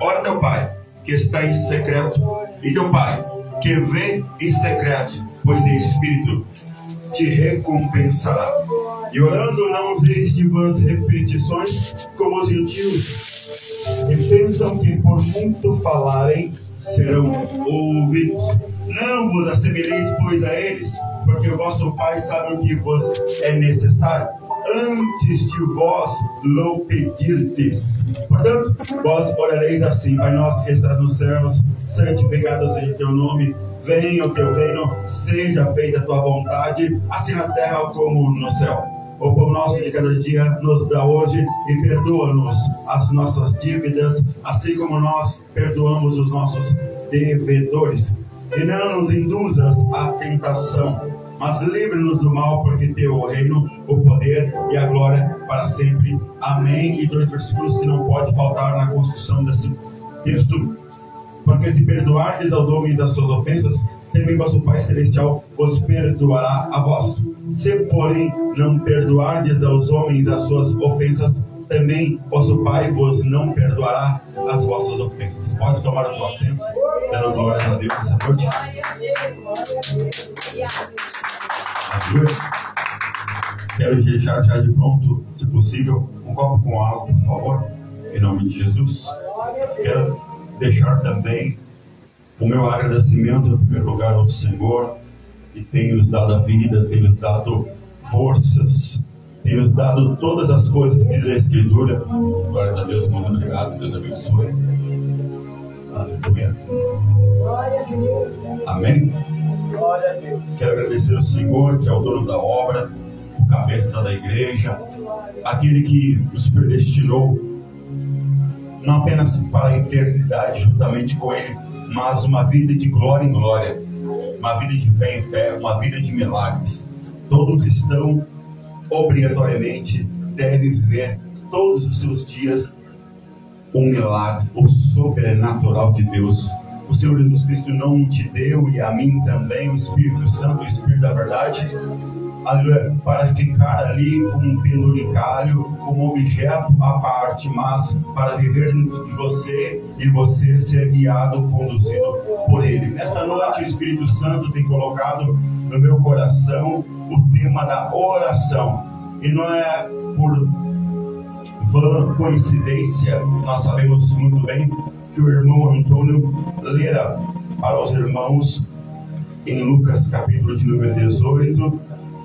Ora, teu Pai, que está em secreto, e teu Pai, que vê em secreto, pois em espírito, te recompensará. E orando, não useis de vãs repetições, como os gentios, que pensam que por muito falarem, serão ouvidos. Não vos assemelheis, pois, a eles, porque o vosso Pai sabe o que vos é necessário, antes de vós lo pedirdes. Portanto, vós orareis assim: Pai nosso que estás nos céus, santificado seja o teu nome, venha o teu reino, seja feita a tua vontade, assim na terra como no céu. O pão nosso de cada dia nos dá hoje, e perdoa-nos as nossas dívidas, assim como nós perdoamos os nossos devedores. E não nos induzas à tentação, mas livre-nos do mal, porque teu é o reino, o poder e a glória para sempre. Amém. E 2 versículos que não pode faltar na construção desse texto. Porque se perdoardes aos homens as suas ofensas, também vosso Pai Celestial vos perdoará a vós. Se, porém, não perdoardes aos homens as suas ofensas, também vosso Pai vos não perdoará as vossas ofensas. Pode tomar o seu assento, dando glória a Deus essa noite. Quero deixar já de pronto, se possível, um copo com água, por favor, em nome de Jesus. Quero deixar também o meu agradecimento, no primeiro lugar, ao Senhor, que tem nos dado a vida, tem nos dado forças, tem nos dado todas as coisas que diz a Escritura. Glórias a Deus, muito obrigado, Deus abençoe. Aleluia. Amém. Glória a Deus. Quero agradecer ao Senhor, que é o dono da obra, o cabeça da igreja, aquele que nos predestinou, não apenas para a eternidade juntamente com Ele, mas uma vida de glória em glória, uma vida de fé em fé, uma vida de milagres. Todo cristão, obrigatoriamente, deve viver todos os seus dias um milagre, o sobrenatural de Deus. O Senhor Jesus Cristo não te deu, e a mim também, o Espírito Santo, o Espírito da verdade, aleluia, para ficar ali como um penduricalho, como objeto à parte, mas para viver dentro de você e você ser guiado, conduzido por Ele. Nesta noite, o Espírito Santo tem colocado no meu coração o tema da oração, e não é por coincidência, nós sabemos muito bem que o irmão Antônio lera para os irmãos em Lucas capítulo de número 18,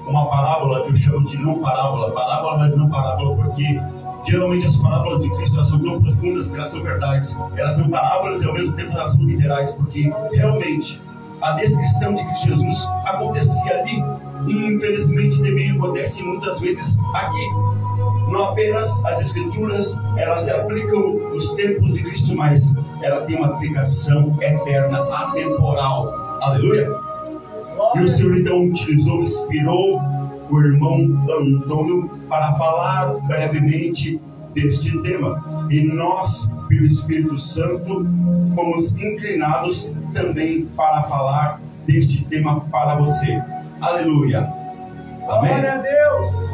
uma parábola que eu chamo de não parábola, mas não parábola, porque geralmente as parábolas de Cristo elas são tão profundas que elas são verdades, elas são parábolas e ao mesmo tempo elas são literais, porque realmente a descrição de Cristo Jesus acontecia ali, e infelizmente também acontece muitas vezes aqui. Não apenas as Escrituras, elas se aplicam nos tempos de Cristo, mas ela tem uma aplicação eterna, atemporal. Aleluia! E o Senhor então utilizou, inspirou o irmão Antônio para falar brevemente deste tema. E nós, pelo Espírito Santo, fomos inclinados também para falar deste tema para você. Aleluia! Amém? Glória a Deus!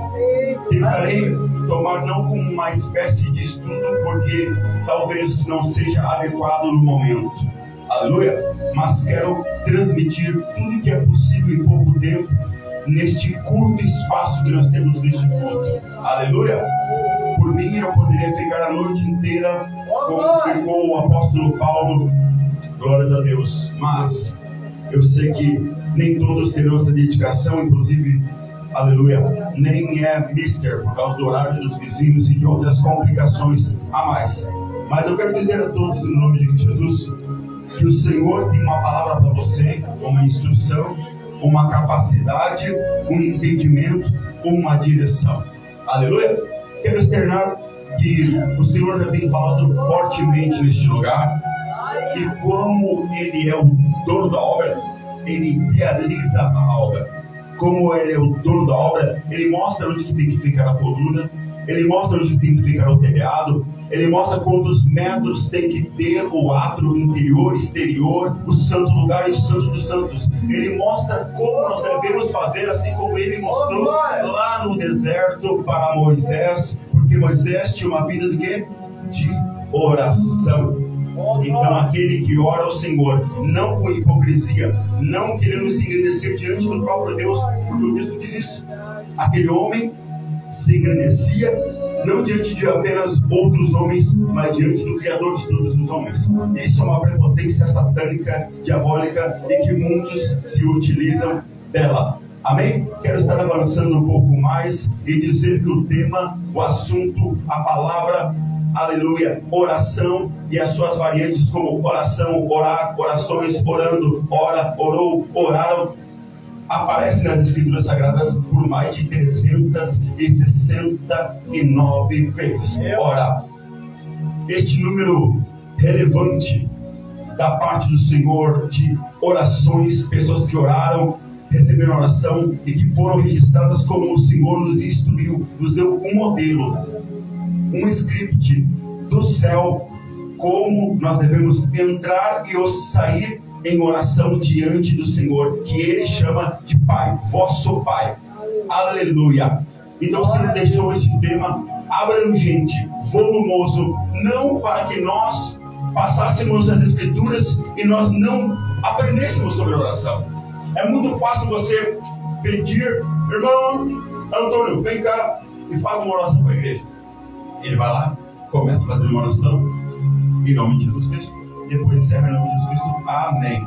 Tentarei tomar não como uma espécie de estudo, porque talvez não seja adequado no momento. Aleluia! Mas quero transmitir tudo que é possível em pouco tempo, neste curto espaço que nós temos neste culto. Aleluia! Por mim, eu poderia ficar a noite inteira como ficou o apóstolo Paulo. Glórias a Deus. Mas eu sei que nem todos terão essa dedicação, inclusive, aleluia, nem é mister, por causa do horário dos vizinhos e de outras complicações a mais. Mas eu quero dizer a todos, no nome de Jesus, que o Senhor tem uma palavra para você, uma instrução, uma capacidade, um entendimento, uma direção. Aleluia! Quero externar que o Senhor já tem falado fortemente neste lugar, que como Ele é o dono da obra, Ele realiza a obra. Como Ele é o dono da obra, Ele mostra onde tem que ficar a coluna, Ele mostra onde tem que ficar o telhado, Ele mostra quantos metros tem que ter o átrio interior, exterior, o santo lugar e o santo dos santos. Ele mostra como nós devemos fazer, assim como Ele mostrou lá no deserto para Moisés, porque Moisés tinha uma vida de quê? De oração. Então aquele que ora ao Senhor, não com hipocrisia, não querendo se engrandecer diante do próprio Deus, porque o texto diz isso. Aquele homem se engrandecia não diante de apenas outros homens, mas diante do Criador de todos os homens. Isso é uma prepotência satânica, diabólica, e que muitos se utilizam dela. Amém? Quero estar avançando um pouco mais e dizer que o tema, o assunto, a palavra, aleluia, oração e as suas variantes como oração, orar, orações, orando, ora, orou, oraram, aparece nas Escrituras Sagradas por mais de 369 vezes. Ora, este número relevante da parte do Senhor de orações, pessoas que oraram, receberam oração e que foram registradas como o Senhor nos instruiu, nos deu um modelo, um script do céu, como nós devemos entrar e sair em oração diante do Senhor, que Ele chama de Pai, vosso Pai. Aleluia! Então, se Ele deixou esse tema abrangente, volumoso, não para que nós passássemos as Escrituras e nós não aprendêssemos sobre oração. É muito fácil você pedir, irmão Antônio, vem cá e faz uma oração para a igreja. Ele vai lá, começa a fazer uma oração em nome de Jesus Cristo, depois encerra em nome de Jesus Cristo, amém.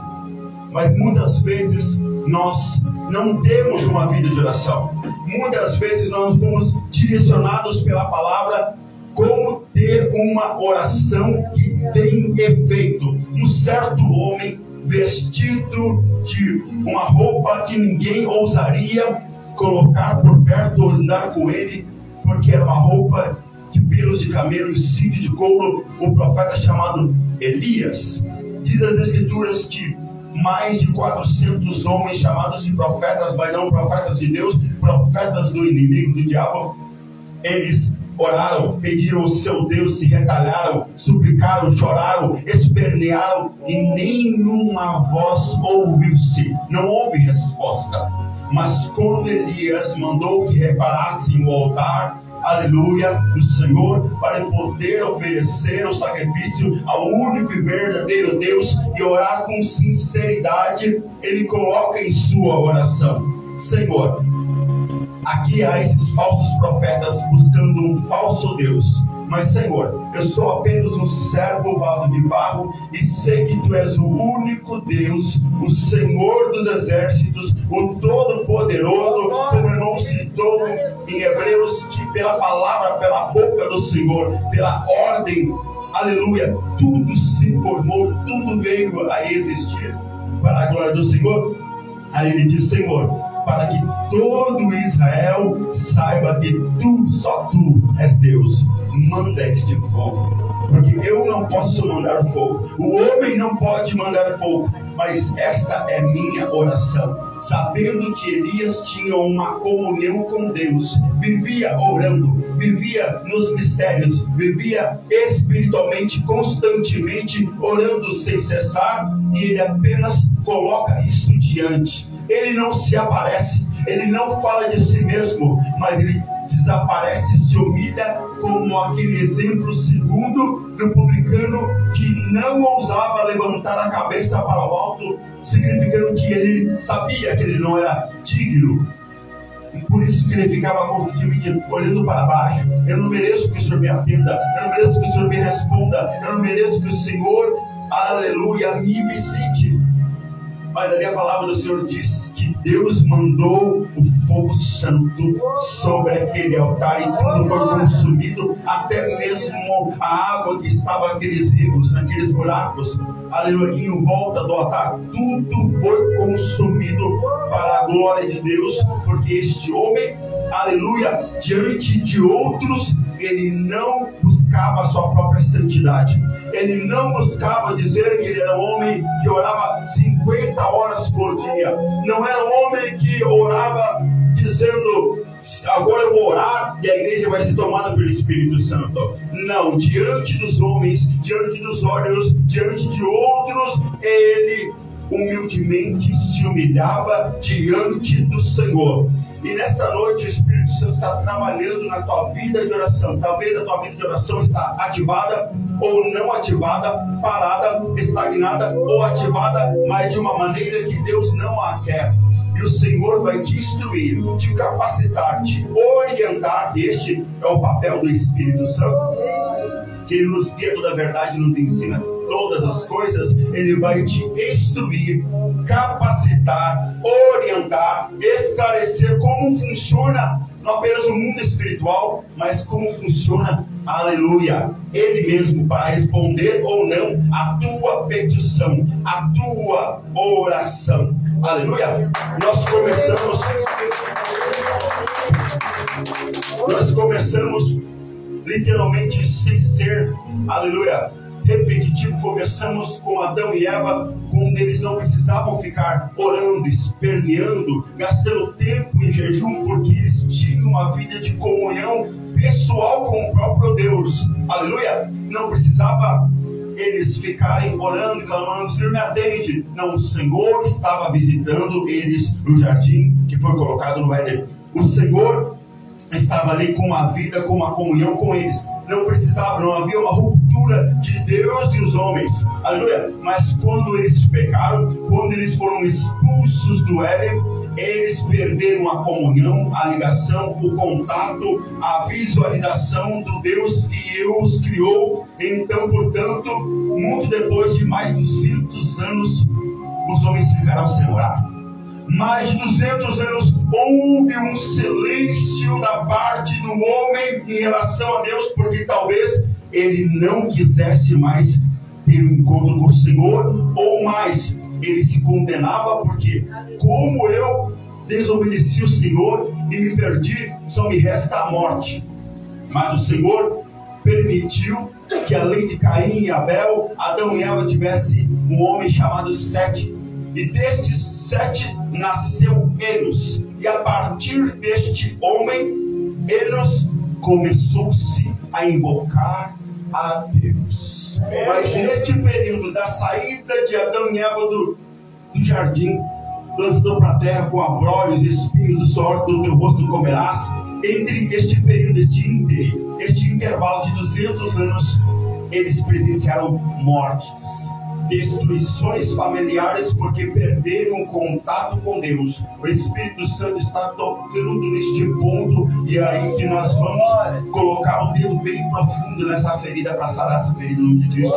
Mas muitas vezes nós não temos uma vida de oração. Muitas vezes nós fomos direcionados pela palavra como ter uma oração que tem efeito. Um certo homem vestido de uma roupa que ninguém ousaria colocar por perto ou andar com ele, porque era uma roupa de pelos de camelo e cinto de couro, um profeta chamado Elias. Diz as Escrituras que mais de 400 homens chamados de profetas, mas não profetas de Deus, profetas do inimigo, do diabo, eles oraram, pediram ao seu Deus, se retalharam, suplicaram, choraram, espernearam e nenhuma voz ouviu-se. Não houve resposta. Mas quando Elias mandou que reparassem o altar, aleluia, do Senhor, para poder oferecer o sacrifício ao único e verdadeiro Deus e orar com sinceridade, ele coloca em sua oração: Senhor, aqui há esses falsos profetas buscando um falso Deus, mas Senhor, eu sou apenas um servo vaso de barro e sei que Tu és o único Deus, o Senhor dos exércitos, o Todo-Poderoso, como o irmão citou em Hebreus, que pela palavra, pela boca do Senhor, pela ordem, aleluia, tudo se formou, tudo veio a existir para a glória do Senhor. Aí ele diz: Senhor, para que todo Israel saiba que Tu, só Tu és Deus, manda este fogo, porque eu não posso mandar fogo, o homem não pode mandar fogo, mas esta é minha oração, sabendo que Elias tinha uma comunhão com Deus, vivia orando, vivia nos mistérios, vivia espiritualmente, constantemente orando sem cessar, e ele apenas coloca isso diante. Ele não se aparece, ele não fala de si mesmo, mas ele desaparece, se humilha, como aquele exemplo segundo do publicano que não ousava levantar a cabeça para o alto, significando que ele sabia que ele não era digno. E por isso que ele ficava constantemente olhando para baixo. Eu não mereço que o Senhor me atenda, eu não mereço que o Senhor me responda, eu não mereço que o Senhor, aleluia, me visite. Mas ali a palavra do Senhor diz que Deus mandou o fogo santo sobre aquele altar e tudo foi consumido, até mesmo a água que estava naqueles rios, naqueles buracos, aleluia, em volta do altar, tudo foi consumido para a glória de Deus, porque este homem, aleluia, diante de outros, ele não buscava a sua própria santidade, ele não buscava dizer que ele era um homem que orava 50 horas por dia, não era um homem que orava dizendo: agora eu vou orar e a igreja vai ser tomada pelo Espírito Santo. Não, diante dos homens, diante dos olhos, diante de outros, ele humildemente se humilhava diante do Senhor. E nesta noite o Espírito Santo está trabalhando na tua vida de oração. Talvez a tua vida de oração está ativada, ou não ativada, parada, estagnada ou ativada, mas de uma maneira que Deus não a quer. E o Senhor vai te instruir, te capacitar, te orientar. Este é o papel do Espírito Santo, que Ele nos guia toda a verdade, nos ensina todas as coisas. Ele vai te instruir, capacitar, orientar, esclarecer como funciona não apenas o mundo espiritual, mas como funciona, aleluia, Ele mesmo, para responder ou não a tua petição, a tua oração, aleluia. Nós começamos literalmente sem ser, aleluia, repetitivo. Começamos com Adão e Eva, quando eles não precisavam ficar orando, esperneando, gastando tempo em jejum, porque eles tinham uma vida de comunhão pessoal com o próprio Deus, aleluia. Não precisava eles ficarem orando e clamando: Senhor, me atende. Não, o Senhor estava visitando eles no jardim que foi colocado no Éden. O Senhor estava ali com uma vida, com uma comunhão com eles. Não precisava, não havia uma ruptura de Deus e os homens, aleluia. Mas quando eles pecaram, quando eles foram expulsos do Éden, eles perderam a comunhão, a ligação, o contato, a visualização do Deus que os criou. Então, portanto, muito depois de mais de 200 anos, os homens ficaram sem orar. Mais de 200 anos houve um silêncio da parte do homem em relação a Deus, porque talvez ele não quisesse mais ter um encontro com o Senhor, ou mais, ele se condenava, porque como eu desobedeci o Senhor e me perdi, só me resta a morte. Mas o Senhor permitiu que, além de Caim e Abel, Adão e Eva tivesse um homem chamado Sete. E deste Sete nasceu Enos. E a partir deste homem, Enos começou-se a invocar a Deus. Mas neste período da saída de Adão e Eva do jardim, lançando para a terra com abrolhos, espinhos do suor do teu rosto comerás, entre este período, este intervalo de 200 anos, eles presenciaram mortes, destruições familiares, porque perderam o contato com Deus. O Espírito Santo está tocando neste ponto, e é aí que nós vamos colocar o dedo bem profundo nessa ferida, para sarar essa ferida no nome de Cristo.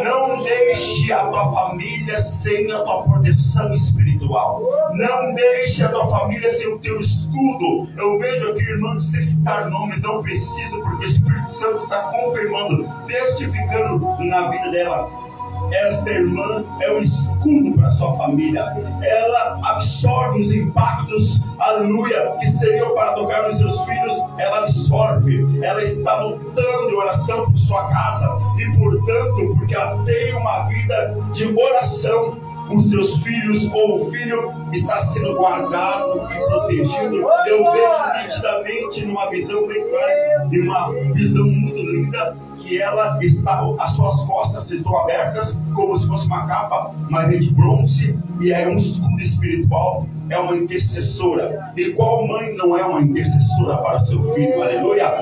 Não deixe a tua família sem a tua proteção espiritual. Não deixe a tua família sem o teu escudo. Eu vejo aqui, irmão, sem citar nomes, não preciso, porque o Espírito Santo está confirmando, testificando na vida dela. Esta irmã é um escudo para a sua família. Ela absorve os impactos, aleluia, que seriam para tocar nos seus filhos. Ela absorve. Ela está lutando em oração por sua casa. E portanto, porque ela tem uma vida de oração, os seus filhos ou o filho está sendo guardado e protegido. Eu vejo nitidamente numa visão bem clara, de uma visão muito linda, que ela está, as suas costas estão abertas como se fosse uma capa, mas é de bronze, e é um escudo espiritual, é uma intercessora. E qual mãe não é uma intercessora para o seu filho? Aleluia!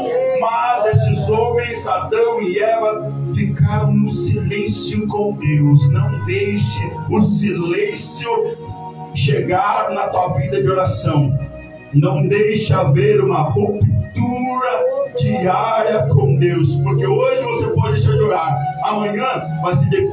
Mas esses homens, Adão e Eva, ficaram no silêncio com Deus. Não deixe o silêncio chegar na tua vida de oração. Não deixe haver uma ruptura diária com Deus, porque hoje você pode deixar de orar, amanhã vai ser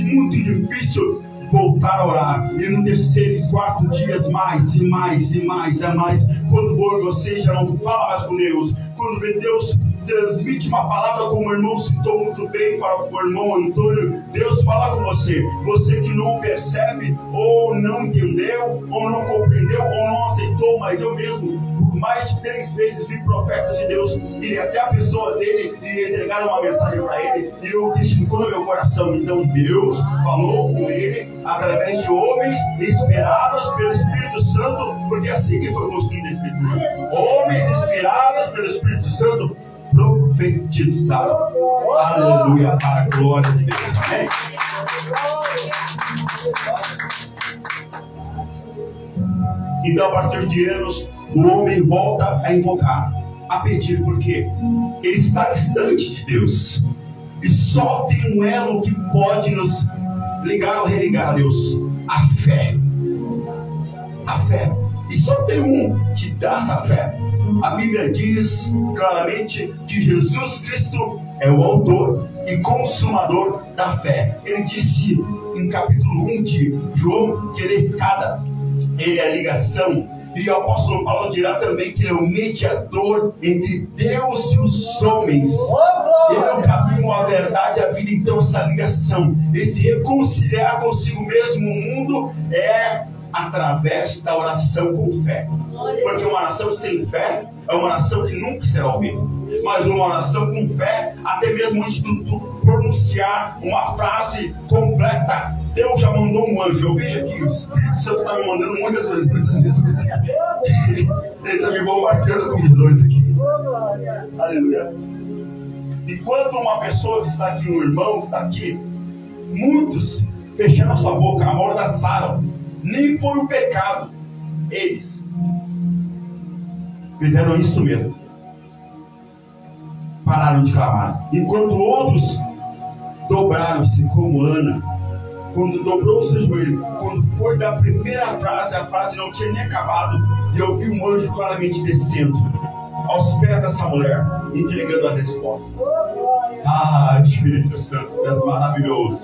muito difícil voltar a orar, e no terceiro e quarto dias mais e mais e mais e mais. Quando você já não fala mais com Deus, quando vê Deus transmite uma palavra, como o irmão citou muito bem para o irmão Antônio, Deus fala com você, você que não percebe, ou não entendeu, ou não compreendeu, ou não aceitou. Mas eu mesmo, por mais de 3 vezes, vi profetas de Deus e até a pessoa dele e entregaram uma mensagem para ele, e eu testificou no meu coração. Então Deus falou com ele através de homens inspirados pelo Espírito Santo, porque é assim que foi construída a Escritura. Homens inspirados pelo Espírito Santo profetizaram, aleluia, para a glória de Deus. Amém? Então, a partir de anos, o homem volta a invocar, a pedir, porque ele está distante de Deus. E só tem um elo que pode nos ligar ou religar a Deus: a fé. A fé. E só tem um que dá essa fé. A Bíblia diz claramente que Jesus Cristo é o autor e consumador da fé. Ele disse em capítulo 1 de João que ele é escada, ele é a ligação. E o apóstolo Paulo dirá também que ele é o mediador entre Deus e os homens. Ele é o caminho, a verdade e a vida. Então essa ligação, esse reconciliar consigo mesmo o mundo é através da oração com fé. Porque uma oração sem fé é uma oração que nunca será ouvida. Mas uma oração com fé, até mesmo antes de tu pronunciar uma frase completa, Deus já mandou um anjo. Eu vejo aqui, o Espírito Santo está me mandando muitas vezes. Ele está me bombardeando com visões aqui. Aleluia. Enquanto uma pessoa que está aqui, um irmão está aqui, muitos fecharam a sua boca, amordaçaram. Nem foi um pecado. Eles fizeram isso mesmo. Pararam de clamar. Enquanto outros dobraram-se, como Ana, quando dobrou o seu joelho, quando foi da primeira frase, a frase não tinha nem acabado, e eu vi um anjo claramente descendo aos pés dessa mulher, entregando a resposta. Ah, Espírito Santo, és maravilhoso.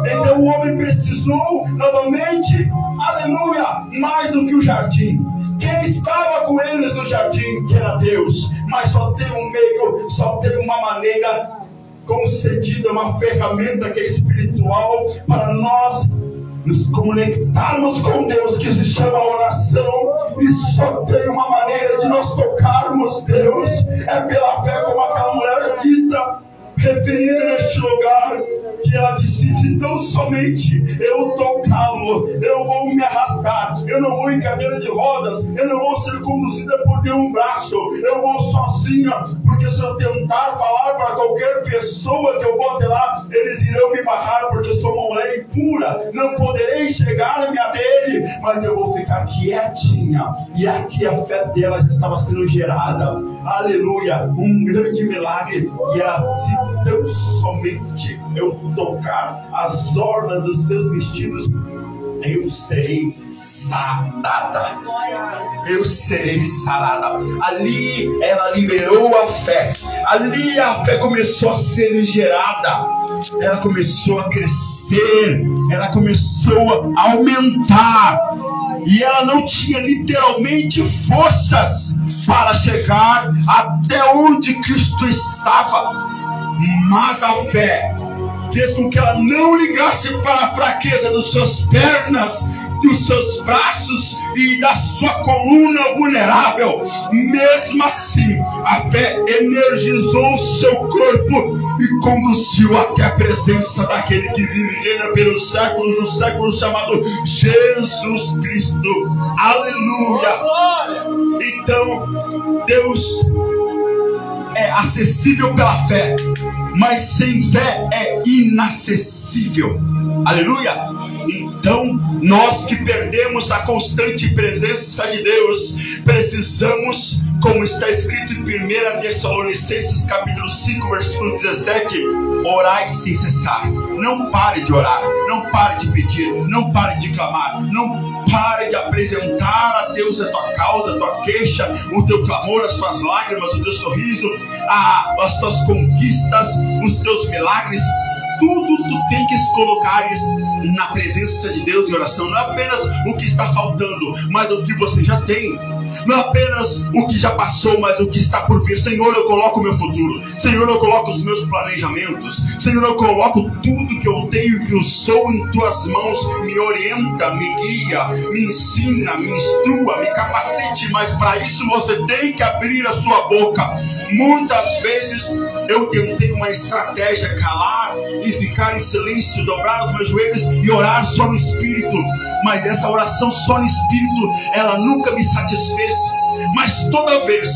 Então o homem precisou novamente, aleluia, mais do que o jardim. Quem estava com eles no jardim, que era Deus, mas só tem um meio, só tem uma maneira concedida, uma ferramenta que é espiritual para nós nos conectarmos com Deus, que se chama oração. E só tem uma maneira de nós tocarmos Deus, é pela fé, como aquela mulher dita, referida neste lugar, que ela disse: então somente eu tocá-lo, eu vou me arrastar, eu não vou em cadeira de rodas, eu não vou ser conduzida por nenhum braço, eu vou sozinha, porque se eu tentar falar para qualquer pessoa que eu vou até lá, eles irão me barrar, porque eu sou uma mulher impura, não poderei chegar-me a dele, mas eu vou ficar quietinha. E aqui a fé dela já estava sendo gerada, aleluia, um grande milagre. E ela disse: então somente eu tocar as orlas dos seus vestidos, eu serei sarada. Eu serei sarada. Ali ela liberou a fé. Ali a fé começou a ser gerada. Ela começou a crescer. Ela começou a aumentar. E ela não tinha literalmente forças para chegar até onde Cristo estava. Mas a fé fez com que ela não ligasse para a fraqueza das suas pernas, dos seus braços e da sua coluna vulnerável. Mesmo assim, a fé energizou o seu corpo e conduziu até a presença daquele que vive e reina pelos séculos dos séculos, chamado Jesus Cristo. Aleluia! Então, Deus é acessível pela fé, mas sem fé é inacessível. Aleluia! Então, nós que perdemos a constante presença de Deus, precisamos, como está escrito em 1 Tessalonicenses capítulo 5, versículo 17, orai sem cessar. Não pare de orar, não pare de pedir, não pare de clamar, não pare de apresentar a Deus a tua causa, a tua queixa, o teu clamor, as tuas lágrimas, o teu sorriso, as tuas conquistas, os teus milagres. Tudo tu tem que colocar na presença de Deus em oração. Não é apenas o que está faltando, mas o que você já tem. Não é apenas o que já passou, mas o que está por vir. Senhor, eu coloco o meu futuro. Senhor, eu coloco os meus planejamentos. Senhor, eu coloco tudo que eu tenho e que eu sou em tuas mãos. Me orienta, me guia, me ensina, me instrua, me capacite. Mas para isso você tem que abrir a sua boca. Muitas vezes eu tentei uma estratégia, calar e ficar em silêncio, dobrar os meus joelhos e orar só no Espírito. Mas essa oração só no Espírito, ela nunca me satisfez. Mas toda vez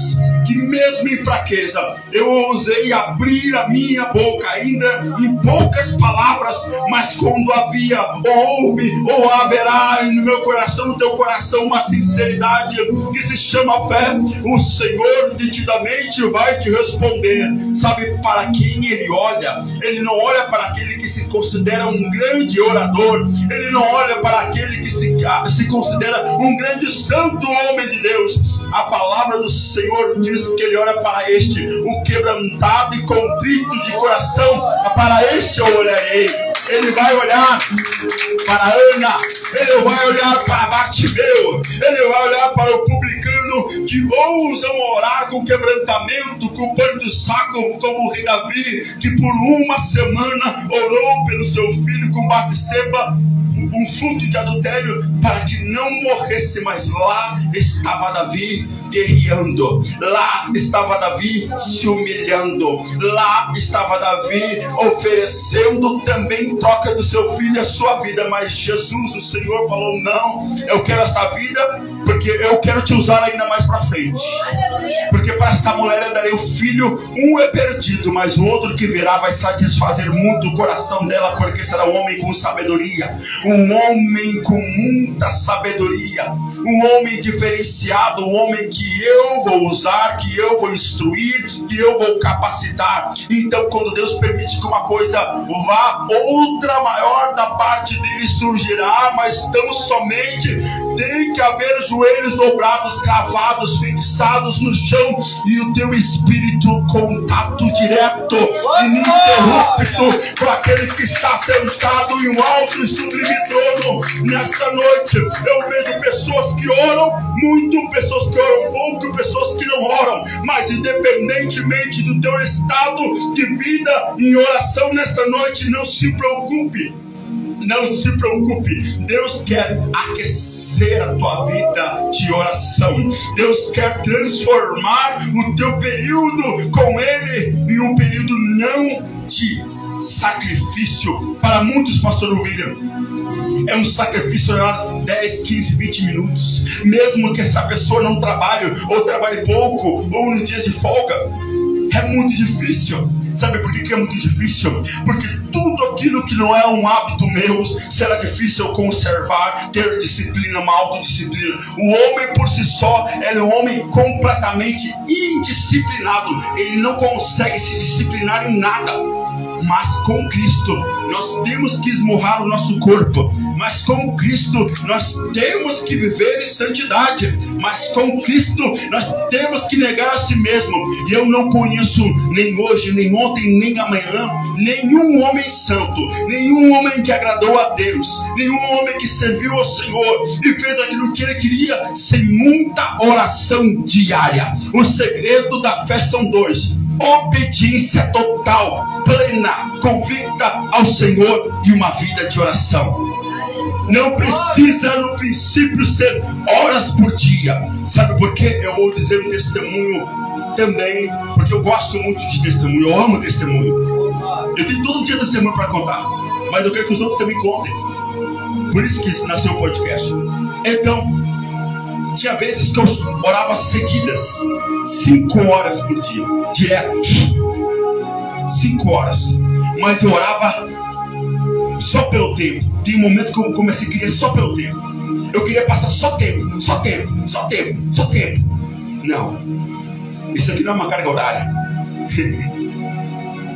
que mesmo em fraqueza, eu ousei abrir a minha boca, ainda em poucas palavras, mas quando havia, ou houve, ou haverá no meu coração, no teu coração, uma sinceridade que se chama fé, o Senhor nitidamente vai te responder. Sabe para quem Ele olha? Ele não olha para aquele que se considera um grande orador, Ele não olha para aquele que se considera um grande santo homem de Deus. A palavra do Senhor diz que Ele olha para este, o quebrantado e contrito de coração, para este eu olharei. Ele vai olhar para Ana, Ele vai olhar para Bartimeu, Ele vai olhar para o publicano que ousam orar com quebrantamento, com pano de saco, como o rei Davi, que por uma semana orou pelo seu filho com Batseba, um fruto de adultério, para que não morresse. Mas lá estava Davi guerreando, lá estava Davi se humilhando, lá estava Davi oferecendo também em troca do seu filho a sua vida. Mas Jesus, o Senhor, falou: não, eu quero esta vida, porque eu quero te usar ainda mais para frente, porque para esta mulher eu darei o filho. Um é perdido, mas o outro que virá vai satisfazer muito o coração dela, porque será um homem com sabedoria, um homem com muita sabedoria, um homem diferenciado, um homem que eu vou usar, que eu vou instruir, que eu vou capacitar. Então, quando Deus permite que uma coisa vá, outra maior da parte dele surgirá, mas tão somente tem que haver joelhos dobrados, cravados, fixados no chão, e o teu espírito contato direto, ininterrupto, com aquele que está sentado em um alto e sublime trono. Nessa noite eu vejo pessoas que oram muito, pessoas que oram pouco, pessoas que não oram, mas independentemente do teu estado de vida em oração nesta noite, não se preocupe. Não se preocupe, Deus quer aquecer a tua vida de oração. Deus quer transformar o teu período com Ele em um período não de sacrifício. Para muitos, pastor William, é um sacrifício de 10, 15, 20 minutos, mesmo que essa pessoa não trabalhe, ou trabalhe pouco, ou nos dias de folga. É muito difícil. Sabe por que é muito difícil? Porque tudo aquilo que não é um hábito meu será difícil conservar, ter disciplina, uma autodisciplina. O homem por si só é um homem completamente indisciplinado. Ele não consegue se disciplinar em nada. Mas com Cristo nós temos que esmurrar o nosso corpo. Mas com Cristo nós temos que viver em santidade. Mas com Cristo nós temos que negar a si mesmo. E eu não conheço nem hoje, nem ontem, nem amanhã, nenhum homem santo, nenhum homem que agradou a Deus, nenhum homem que serviu ao Senhor e fez aquilo que Ele queria sem muita oração diária. O segredo da fé são dois: obediência total, plena, convicta ao Senhor, e uma vida de oração. Não precisa no princípio ser horas por dia. Sabe por quê? Eu vou dizer um testemunho também, porque eu gosto muito de testemunho, eu amo testemunho. Eu tenho todo dia testemunho para contar, mas eu quero que os outros também contem. Por isso que nasceu o podcast. Então, tinha vezes que eu orava seguidas, 5 horas por dia, direto, 5 horas, mas eu orava só pelo tempo. Tem um momento que eu comecei a querer só pelo tempo. Eu queria passar só tempo, só tempo, só tempo, só tempo. Não, isso aqui não é uma carga horária.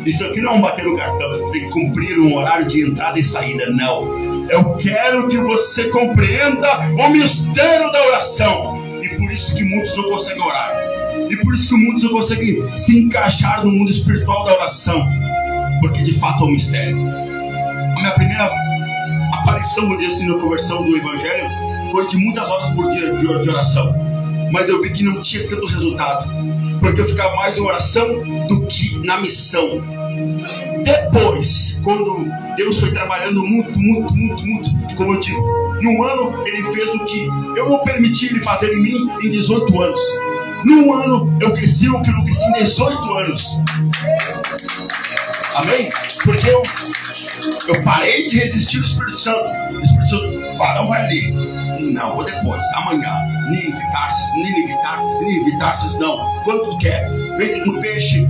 Isso aqui não é um bater no cartão, tem que cumprir um horário de entrada e saída. Não, eu quero que você compreenda o mistério da oração. E por isso que muitos não conseguem orar, e por isso que muitos não conseguem se encaixar no mundo espiritual da oração, porque de fato é um mistério. A minha primeira aparição, vou dizer assim, na conversão do Evangelho foi de muitas horas por dia de oração, mas eu vi que não tinha tanto resultado, porque eu ficava mais em oração do que na missão. Depois, quando Deus foi trabalhando muito, como eu digo, num ano Ele fez o que eu não permiti Ele fazer em mim em 18 anos. Num ano eu cresci o que eu não cresci em 18 anos. Amém? Porque eu parei de resistir ao Espírito Santo. O Espírito Santo varão vai ali. Não, vou depois, amanhã. Nínive, Tarsis, não. Quando tu quer, vem no peixe,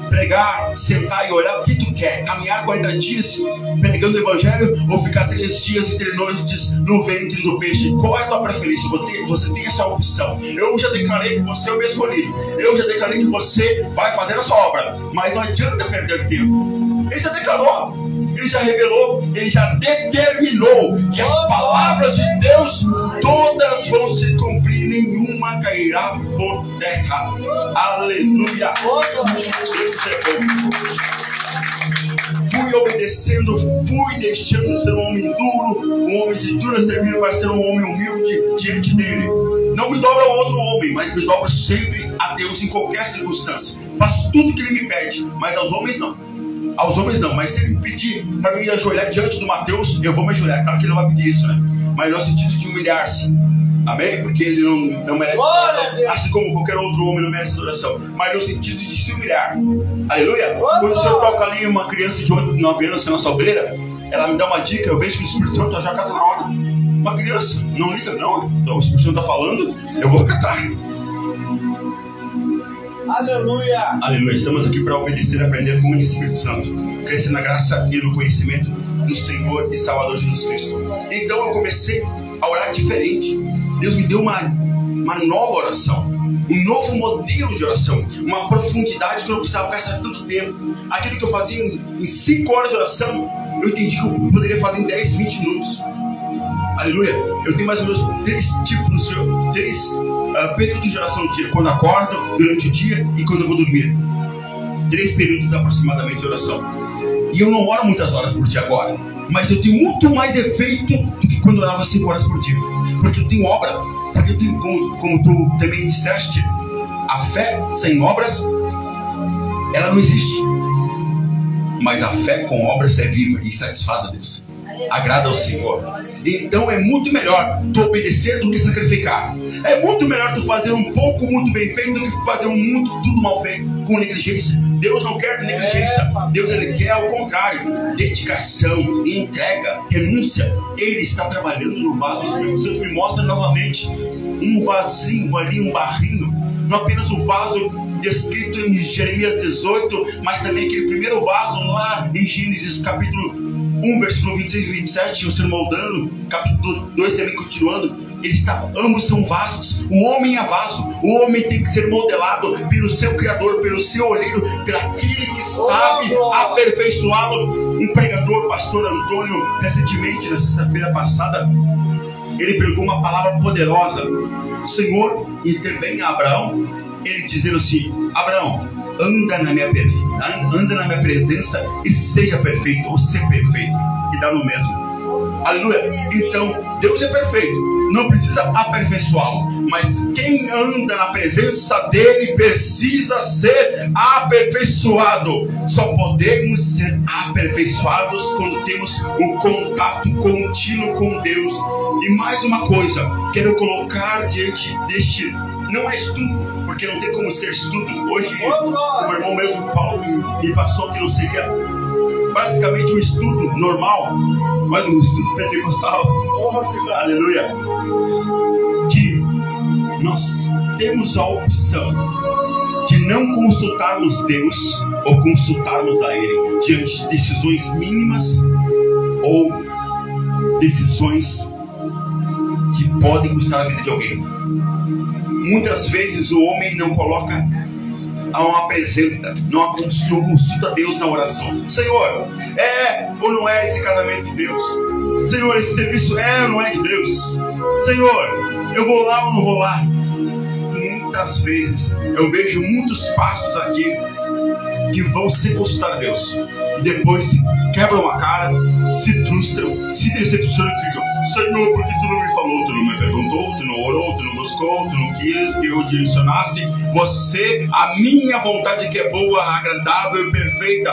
pregar, sentar e orar, o que tu quer? Caminhar 40 dias pregando o evangelho ou ficar 3 dias e 3 noites no ventre do peixe? Qual é a tua preferência? Você tem essa opção. Eu já declarei que você é o meu escolhido. Eu já declarei que você vai fazer a sua obra. Mas não adianta perder tempo. Ele já declarou, ele já revelou, ele já determinou. E as palavras de Deus todas vão se cumprir, nenhuma cairá por terra. Aleluia. Deus é bom. Fui obedecendo, fui deixando de ser um homem duro, um homem de dura serviço, para ser um homem humilde diante dele. Não me dobro a outro homem, mas me dobro sempre a Deus em qualquer circunstância. Faço tudo que ele me pede, mas aos homens não. Aos homens não, mas se ele me pedir para me ajoelhar diante do Mateus, eu vou me ajoelhar. Claro que ele não vai pedir isso, né? Mas no sentido de humilhar-se. Amém? Porque ele não merece adoração, assim como qualquer outro homem não merece adoração. Mas no sentido de se humilhar. Aleluia? Quando o Senhor toca ali uma criança de 8, 9 anos, que é a nossa obreira, ela me dá uma dica, eu vejo que o Espírito Santo já cata na hora. Uma criança, não liga não, então, o Espírito Santo está falando, eu vou catar. Aleluia! Aleluia! Estamos aqui para obedecer e aprender com o Espírito Santo, crescer na graça e no conhecimento do Senhor e Salvador Jesus Cristo. Então eu comecei a orar diferente. Deus me deu uma nova oração, um novo modelo de oração, uma profundidade que eu não precisava gastar tanto tempo. Aquilo que eu fazia em 5 horas de oração, eu entendi que eu poderia fazer em 10, 20 minutos. Aleluia! Eu tenho mais ou menos 3 períodos de oração no dia. Quando eu acordo, durante o dia e quando eu vou dormir. 3 períodos aproximadamente de oração. E eu não oro muitas horas por dia agora, mas eu tenho muito mais efeito do que quando eu orava 5 horas por dia. Porque eu tenho obra, porque eu tenho, como tu também disseste, a fé sem obras, ela não existe. Mas a fé com obras é viva e satisfaz a Deus. Agrada ao Senhor. Então é muito melhor tu obedecer do que sacrificar. É muito melhor tu fazer um pouco muito bem feito do que fazer muito tudo mal feito com negligência. Deus não quer negligência. Deus ele quer ao contrário, dedicação, entrega, renúncia. Ele está trabalhando no vaso. O Espírito Santo me mostra novamente um vasinho ali, um barrinho. Não apenas o vaso descrito em Jeremias 18, mas também aquele primeiro vaso lá em Gênesis capítulo 1, versículo 26 e 27, o Senhor moldando, capítulo 2 também continuando, ambos são vasos, o homem é vaso, o homem tem que ser modelado pelo seu Criador, pelo seu olheiro, pelo aquele que sabe aperfeiçoá-lo. Um pregador, pastor Antônio, recentemente, na sexta-feira passada, ele pregou uma palavra poderosa, o Senhor, e também a Abraão, ele dizendo assim: Abraão, anda na minha presença e seja perfeito, ou ser perfeito, que dá no mesmo. Aleluia. Então Deus é perfeito, não precisa aperfeiçoá-lo, mas quem anda na presença dele precisa ser aperfeiçoado. Só podemos ser aperfeiçoados quando temos um contato contínuo com Deus. E mais uma coisa, quero colocar diante deste, não é estudo, porque não tem como ser estudo. Hoje o meu irmão mesmo, Paulo, me passou que não seria basicamente um estudo normal, mas um estudo pentecostal. Aleluia. Que nós temos a opção de não consultarmos Deus ou consultarmos a Ele diante de decisões mínimas ou decisões que podem custar a vida de alguém. Muitas vezes o homem não coloca, não apresenta, não consulta Deus na oração. Senhor, é ou não é esse casamento de Deus? Senhor, esse serviço é ou não é de Deus? Senhor, eu vou lá ou não vou lá? Muitas vezes eu vejo muitos passos aqui que vão se consultar a Deus e depois se quebram a cara, se frustram, se decepcionam e ficam: Senhor, por que tu não me falou? Tu não me perguntou, tu não orou, tu não buscou, tu não quis que eu direcionasse você a minha vontade, que é boa, agradável e perfeita.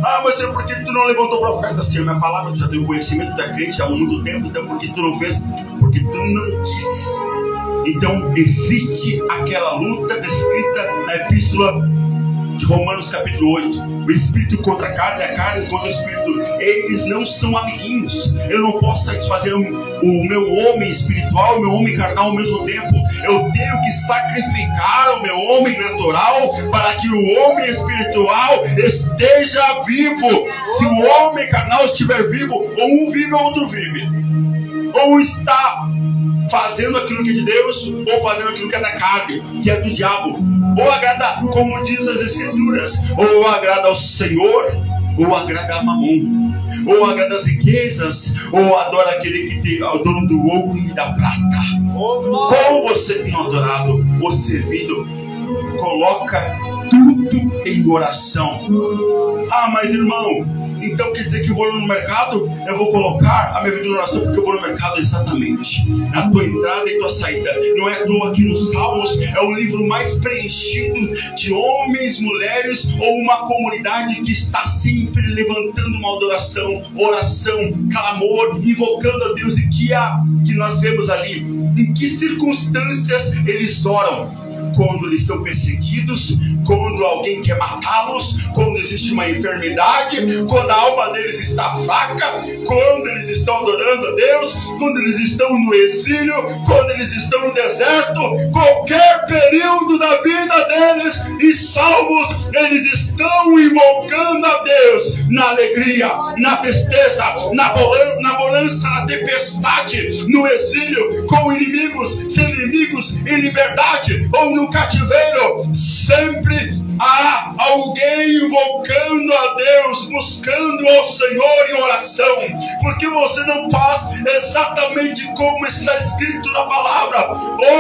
Ah, mas Senhor, por que tu não levantou profetas? Tinha minha palavra, tu já tem o conhecimento da crente há muito tempo, então por que tu não fez? Porque tu não quis. Então existe aquela luta descrita na epístola de Romanos capítulo 8. O espírito contra a carne contra o espírito. Eles não são amiguinhos. Eu não posso satisfazer o meu homem espiritual e o meu homem carnal ao mesmo tempo. Eu tenho que sacrificar o meu homem natural para que o homem espiritual esteja vivo. Se o homem carnal estiver vivo, ou um vive ou outro vive. Ou está fazendo aquilo que é de Deus, ou fazendo aquilo que é da carne, que é do diabo. Ou agrada, como diz as Escrituras, ou agrada ao Senhor, ou agrada a Mamon, ou agrada as riquezas, ou adora aquele que tem o dono do ouro e da prata. Como você tem adorado ou servido? Coloca tudo em oração. Ah, mas irmão, então quer dizer que eu vou no mercado, eu vou colocar a minha vida em oração, porque eu vou no mercado exatamente na tua entrada e tua saída. Não é à toa aqui nos Salmos, é o livro mais preenchido de homens, mulheres ou uma comunidade que está sempre levantando uma adoração, oração, clamor, invocando a Deus. E que nós vemos ali, em que circunstâncias eles oram? Quando eles são perseguidos, quando alguém quer matá-los, quando existe uma enfermidade, quando a alma deles está fraca, quando eles estão adorando a Deus, quando eles estão no exílio, quando eles estão no deserto, qualquer período da vida deles, em Salmos, eles estão invocando a Deus na alegria, na tristeza, na bonança, na tempestade, no exílio, com inimigos, sem inimigos, em liberdade ou no cativeiro. Sempre há alguém invocando a Deus, buscando ao Senhor em oração, porque você não faz exatamente como está escrito na palavra.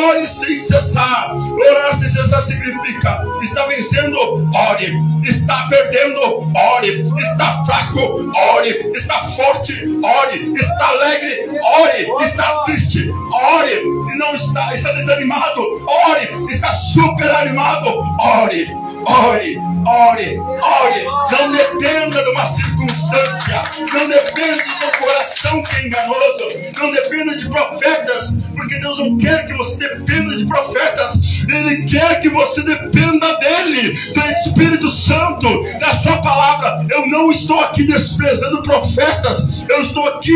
Ore sem cessar. Orar sem cessar significa: está vencendo, ore. Está perdendo, ore. Está fraco, ore. Está forte, ore. Está alegre, ore. Está triste, ore. Não está desanimado, ore. Está super animado, ore. Ore, ore, ore. Não dependa de uma circunstância, não dependa do coração que é enganoso, não dependa de profetas, porque Deus não quer que você dependa de profetas. Ele quer que você dependa dele, do Espírito Santo, da sua palavra. Eu não estou aqui desprezando profetas, eu estou aqui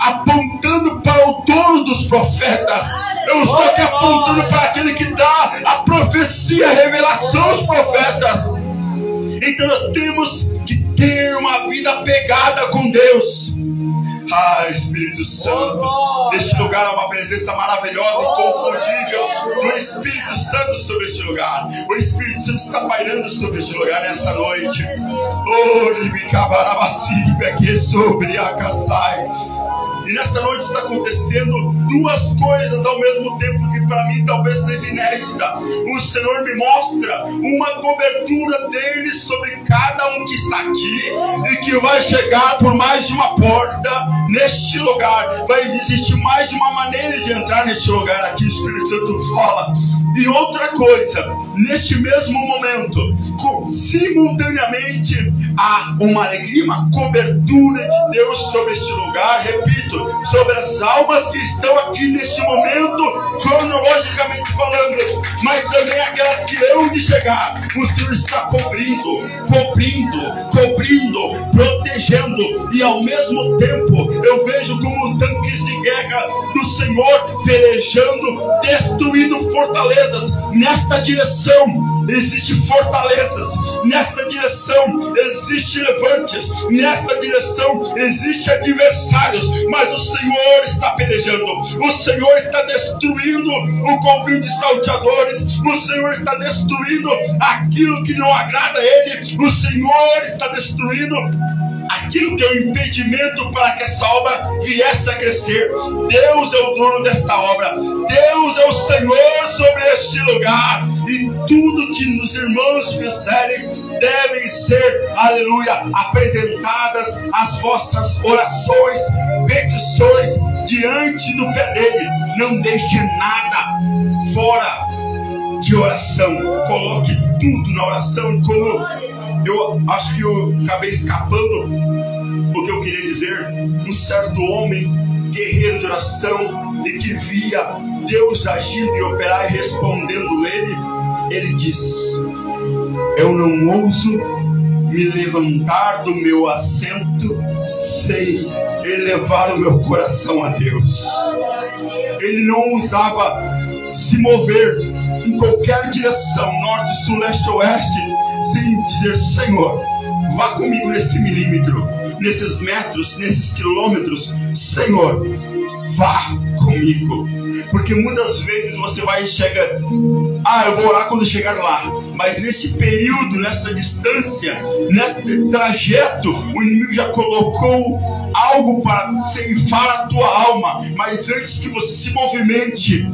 apontando para o dono dos profetas. Eu estou aqui apontando para aquele que dá a profecia, a revelação aos profetas. Então nós temos que ter uma vida pegada com Deus. Ah, Espírito Santo, neste lugar há uma presença maravilhosa, inconfundível do Espírito Santo sobre este lugar. O Espírito Santo está pairando sobre este lugar nessa noite. E nessa noite está acontecendo duas coisas ao mesmo tempo que para mim talvez seja inédita. O Senhor me mostra uma cobertura dele sobre cada um que está aqui e que vai chegar por mais de uma porta neste lugar. Vai existir mais de uma maneira de entrar neste lugar aqui, o Espírito Santo fala. E outra coisa, neste mesmo momento, simultaneamente, há uma alegria, uma cobertura de Deus sobre este lugar, repito, sobre as almas que estão aqui neste momento, cronologicamente falando, mas também aquelas que hão de chegar. O Senhor está cobrindo, protegendo, e ao mesmo tempo eu vejo como tanques de guerra do Senhor pelejando, destruindo fortalezas. Nesta direção existem fortalezas, nesta direção existem levantes, nesta direção existem adversários, mas o Senhor está pelejando, o Senhor está destruindo o convívio de salteadores, o Senhor está destruindo aquilo que não agrada a Ele, o Senhor está destruindo aquilo que é o impedimento para que essa obra viesse a crescer. Deus é o dono desta obra, Deus é o Senhor sobre este lugar, e tudo que os irmãos fizerem devem ser, aleluia, apresentadas as vossas orações, petições diante do pé dele. Não deixe nada fora de oração, coloque tudo na oração. E como eu acho que eu acabei escapando o que eu queria dizer, um certo homem guerreiro de oração e que via Deus agindo e operar e respondendo ele diz: eu não ouso me levantar do meu assento sem elevar o meu coração a Deus. Ele não ousava se mover em qualquer direção, norte, sul, leste, oeste, sem dizer: Senhor, vá comigo nesse milímetro, nesses metros, nesses quilômetros. Senhor, vá comigo. Porque muitas vezes você vai chegar, eu vou orar quando chegar lá. Mas nesse período, nessa distância, nesse trajeto, o inimigo já colocou algo para ceifar a tua alma. Mas antes que você se movimente,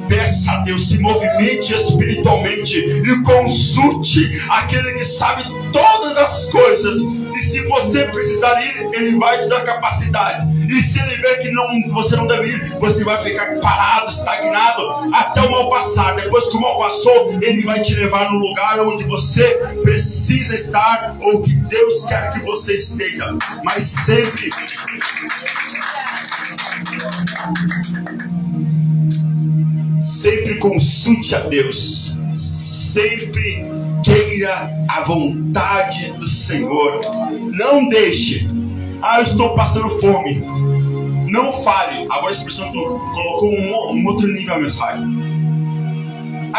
peça a Deus, se movimente espiritualmente e consulte aquele que sabe todas as coisas. E se você precisar ir, ele vai te dar capacidade. E se ele ver que você não deve ir, você vai ficar parado, estagnado, até o mal passar. Depois que o mal passou, ele vai te levar no lugar onde você precisa estar, ou que Deus quer que você esteja. Mas sempre consulte a Deus. Sempre queira a vontade do Senhor. Não deixe: eu estou passando fome. Não fale. Agora a expressão colocou um outro nível a mensagem.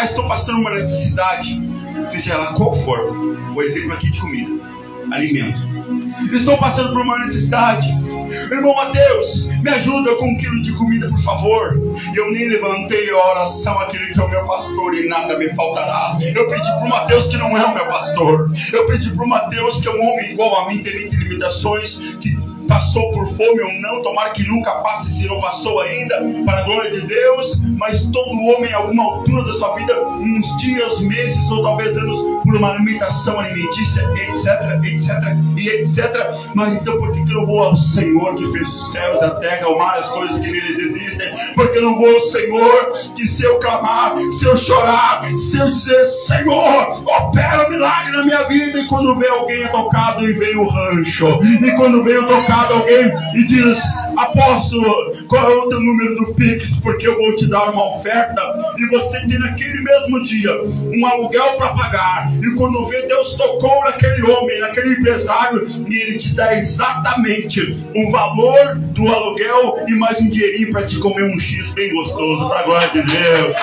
Estou passando uma necessidade, seja ela qual for. O exemplo aqui de comida, alimento. Estou passando por uma necessidade. Irmão Mateus, me ajuda com 1 quilo de comida, por favor. Eu nem levantei a oração àquele que é o meu pastor, e nada me faltará. Eu pedi para o Mateus, que não é o meu pastor. Eu pedi para o Mateus, que é um homem igual a mim, tem limitações, que passou por fome ou não, tomara que nunca passe se não passou ainda, para a glória de Deus. Mas todo homem, em alguma altura da sua vida, uns dias, meses ou talvez anos, por uma limitação alimentícia, etc. Mas então por que eu não vou ao Senhor que fez os céus, a terra, o mar, as coisas que neles existem? Porque eu não vou ao Senhor que, se eu clamar, se eu chorar, se eu dizer: Senhor, opera um milagre na minha vida, e quando vê alguém é tocado e vem o rancho, e quando vem o tocado alguém e diz: apóstolo, qual é o teu número do Pix, porque eu vou te dar uma oferta, e você tem naquele mesmo dia um aluguel para pagar, e quando vê, Deus tocou naquele homem, naquele empresário, e ele te dá exatamente o valor do aluguel e mais um dinheirinho para te comer um X bem gostoso, para a glória de Deus.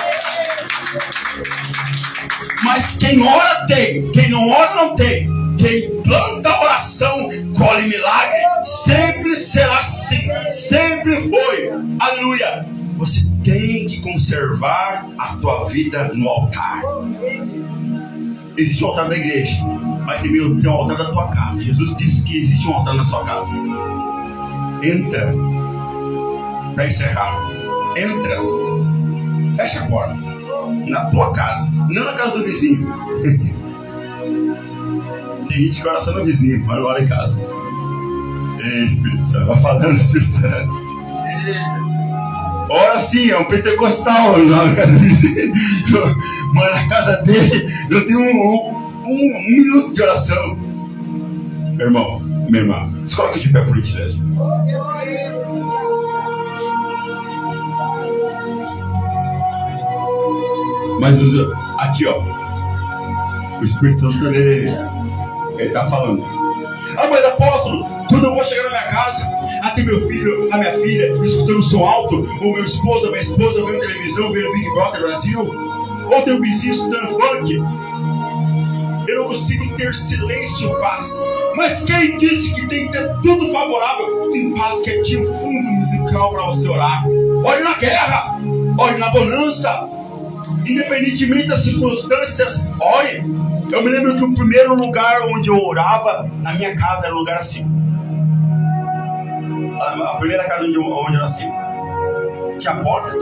Mas quem ora tem, quem não ora não tem. Quem planta oração colhe milagre. Sempre será assim, sempre foi. Aleluia. Você tem que conservar a tua vida no altar. Existe um altar da igreja, mas também tem um altar da tua casa. Jesus disse que existe um altar na sua casa. Entra, para encerrar, entra, fecha a porta na tua casa, não na casa do vizinho. Tem gente que ora só no vizinho, mas não ora em casa. Espírito Santo, vai falando, Espírito Santo. Ora sim, é um pentecostal na casa do vizinho. Mas na casa dele eu tenho um minuto de oração. Meu irmão, minha irmã, se coloca de pé, por gentileza. Mas aqui, ó, o Espírito Santo, ele está falando: mas apóstolo, quando eu vou chegar na minha casa, tem meu filho, a minha filha escutando som alto, ou meu esposo, a minha esposa vendo televisão, vendo Big Brother Brasil, ou tem um vizinho escutando funk, eu não consigo ter silêncio e paz. Mas quem disse que tem que ter tudo favorável em paz, que tinha um fundo musical para você orar? Olhe na guerra, olhe na bonança, independentemente das circunstâncias, olhe. Eu me lembro que o primeiro lugar onde eu orava na minha casa era um lugar assim. A primeira casa onde eu nasci tinha porta.